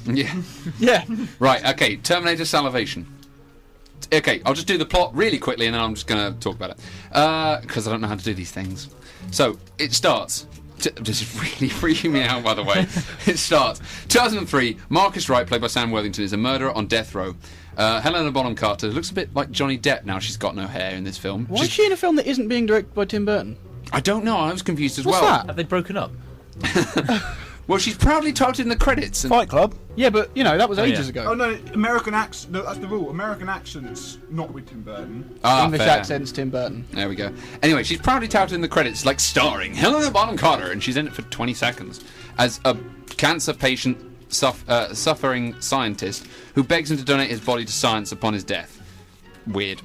Yeah. Yeah. Right, okay, Terminator Salivation. Okay, I'll just do the plot really quickly and then I'm just going to talk about it. Because I don't know how to do these things. So, it starts... This is really freaking me out, by the way. It starts. 2003, Marcus Wright, played by Sam Worthington, is a murderer on death row. Helena Bonham Carter looks a bit like Johnny Depp now she's got no hair in this film. Why is she in a film that isn't being directed by Tim Burton? I don't know, I was confused as What's well. that? Have they broken up? Well, she's proudly touted in the credits. Fight Club. Yeah, but, you know, that was ages yeah. ago. Oh no, American accent. No, that's the rule. American accents not with Tim Burton. English fair. accents, Tim Burton. There we go. Anyway, she's proudly touted in the credits, like starring Helena Bonham Carter, and she's in it for 20 seconds as a cancer patient suffering scientist who begs him to donate his body to science upon his death. Weird.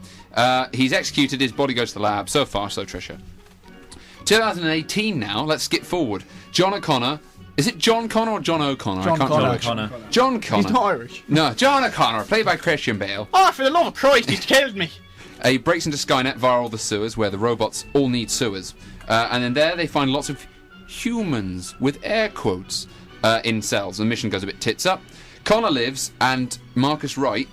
He's executed, his body goes to the lab. So far, so Tricia. 2018 now, let's skip forward. John O'Connor. Is it John Connor or John O'Connor? John Connor. John Connor. He's not Irish. No, John O'Connor, played by Christian Bale. Oh, for the love of Christ, he's killed me. He breaks into Skynet via all the sewers, where the robots all need sewers. And then there they find lots of humans, with air quotes, in cells. The mission goes a bit tits up. Connor lives, and Marcus Wright,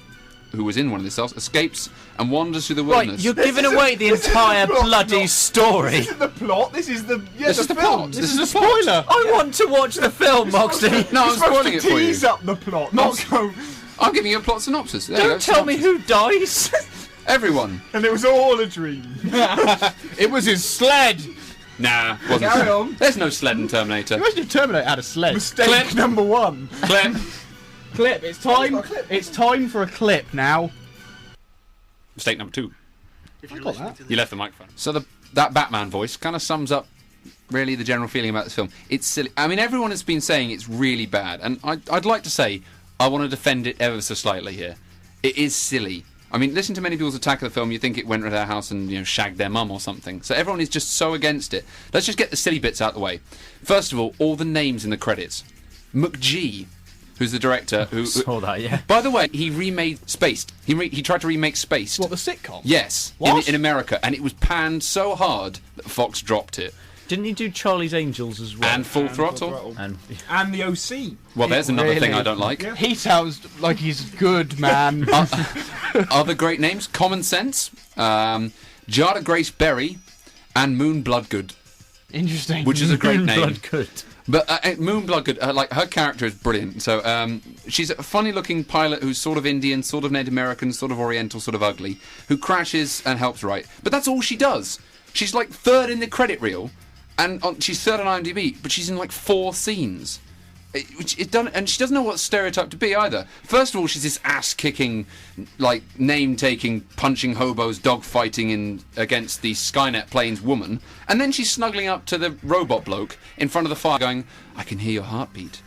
who was in one of the cells, escapes and wanders through the wilderness. Right, you're giving away the entire bloody story. This isn't the plot. This is the This is the plot. This is a spoiler. I want to watch the film, Moxey. No, I'm You're supposed spoiling to it for you. tease up the plot, not go. I'm giving you a plot synopsis. There you Don't go, tell me synopsis. who dies. Everyone. And it was all a dream. It was his sled. Nah, wasn't. Carry on. There's no sled in Terminator. Imagine if Terminator had a sled. Mistake Clip. number one. Clip. Clip. It's time. Got a clip. It's time for a clip now. Mistake number 2. I got that. You left the microphone. So that Batman voice kind of sums up really the general feeling about this film. It's silly. I mean, everyone has been saying it's really bad, and I'd like to say I want to defend it ever so slightly here. It is silly. I mean, listen to many people's attack of the film. You think it went to their house and shagged their mum or something. So everyone is just so against it. Let's just get the silly bits out of the way. First of all the names in the credits. McG, who's the director, who Saw that, yeah. by the way, he remade Spaced. He tried to remake Spaced. What, the sitcom? Yes, What? in America, and it was panned so hard that Fox dropped it. Didn't he do Charlie's Angels as well? And Full Throttle. And And the OC. Well, there's another Really? thing I don't like. Yeah. He sounds like he's good, man. Other great names: Common Sense, Jada Grace Berry, and Moon Bloodgood, Interesting. which is a great name. Bloodgood. But Moon Bloodgood, like her character is brilliant. So she's a funny-looking pilot who's sort of Indian, sort of Native American, sort of Oriental, sort of ugly, who crashes and helps Wright. But that's all she does. She's like third in the credit reel, and she's third on IMDb, but she's in like 4 scenes. And she doesn't know what stereotype to be either. First of all, she's this ass-kicking, like name-taking, punching hobos, dog-fighting against the Skynet planes woman, and then she's snuggling up to the robot bloke in front of the fire, going, "I can hear your heartbeat.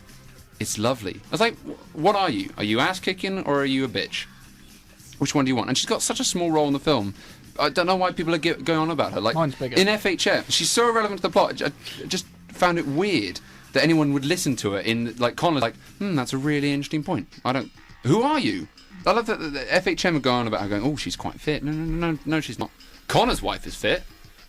It's lovely." I was like, "What are you? Are you ass-kicking or are you a bitch? Which one do you want?" And she's got such a small role in the film. I don't know why people are going on about her. Like Mine's bigger. in FHM, she's so irrelevant to the plot. I just found it weird that anyone would listen to her in, like, Connor's like, that's a really interesting point. Who are you? I love that the FHM are going on about her going, oh, she's quite fit. No, she's not. Connor's wife is fit,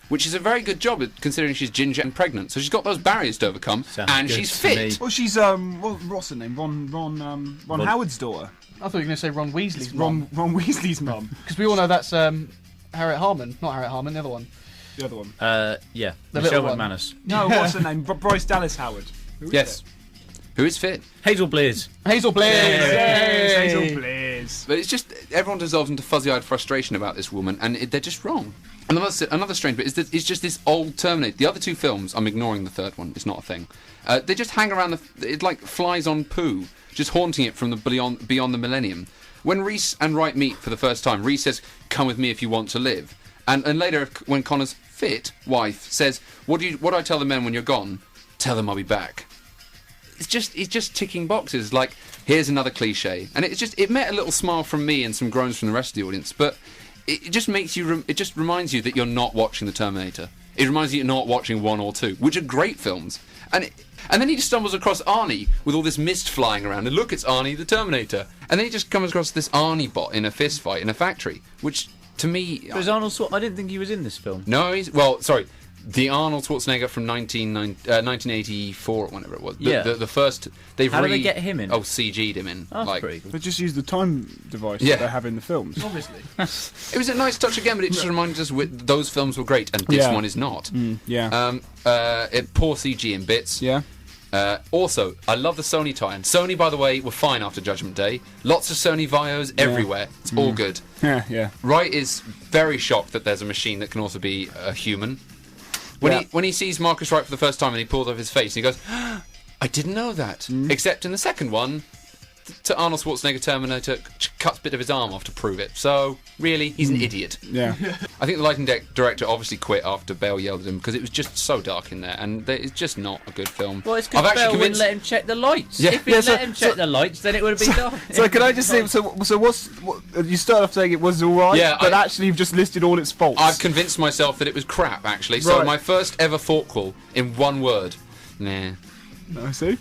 which is a very good job considering she's ginger and pregnant. So she's got those barriers to overcome, Sounds and good she's to me. fit. Well, she's what's her name? Ron Howard's daughter. I thought you were going to say Ron Weasley's mum. Ron Weasley's mum. Because we all know that's Harriet Harman. Not Harriet Harman, the other one. The other one. Yeah. The Michelle little one. McManus. No, what's her name? Bryce Dallas Howard. Who is Yes. it? Who is fit? Hazel Blaze. Hazel Blaze! Yes, Yay! Hazel Blaze. But it's just, everyone dissolves into fuzzy-eyed frustration about this woman, and they're just wrong. And another strange bit is that it's just this old Terminator. The other 2 films, I'm ignoring the third one, it's not a thing. They just hang around, it like flies on poo, just haunting it from the beyond the millennium. When Reese and Wright meet for the first time, Reese says, "Come with me if you want to live." And later, when Connor's fit wife says, what do I tell the men when you're gone? Tell them I'll be back. It's just ticking boxes, like, here's another cliche. And it met a little smile from me and some groans from the rest of the audience, but it just makes you, it just reminds you that you're not watching The Terminator. It reminds you you're not watching 1 or 2, which are great films. And then he just stumbles across Arnie with all this mist flying around, and look, it's Arnie the Terminator. And then he just comes across this Arnie bot in a fist fight in a factory, which, to me... Was Arnold I didn't think he was in this film. No, The Arnold Schwarzenegger from 1984 or whenever it was. Yeah. The first... How do they get him in? Oh, CG'd him in. That's like, pretty cool. They just use the time device Yeah. that they have in the films. Obviously. It was a nice touch again, but it just reminded us those films were great, and this Yeah. one is not. Yeah. Poor CG in bits. Yeah. Also, I love the Sony tie-in. Sony, by the way, were fine after Judgment Day. Lots of Sony Vios everywhere. It's all good. Yeah. Yeah. Wright is very shocked that there's a machine that can also be a human. When he sees Marcus Wright for the first time and he pulls off his face, he goes, I didn't know that. Except in the second one, to Arnold Schwarzenegger Terminator cuts a bit of his arm off to prove it. So, really, he's an idiot. Yeah. I think the lighting director obviously quit after Bale yelled at him because it was just so dark in there, and it's just not a good film. Well, it's because Bale wouldn't let him check the lights. Yeah. If he let him check the lights, then it would have been dark. So can I just say? So what? You started off saying it was all right, Yeah, but actually you've just listed all its faults. I've convinced myself that it was crap, actually. So Right. my first ever thought call in one word. Nah. No, see.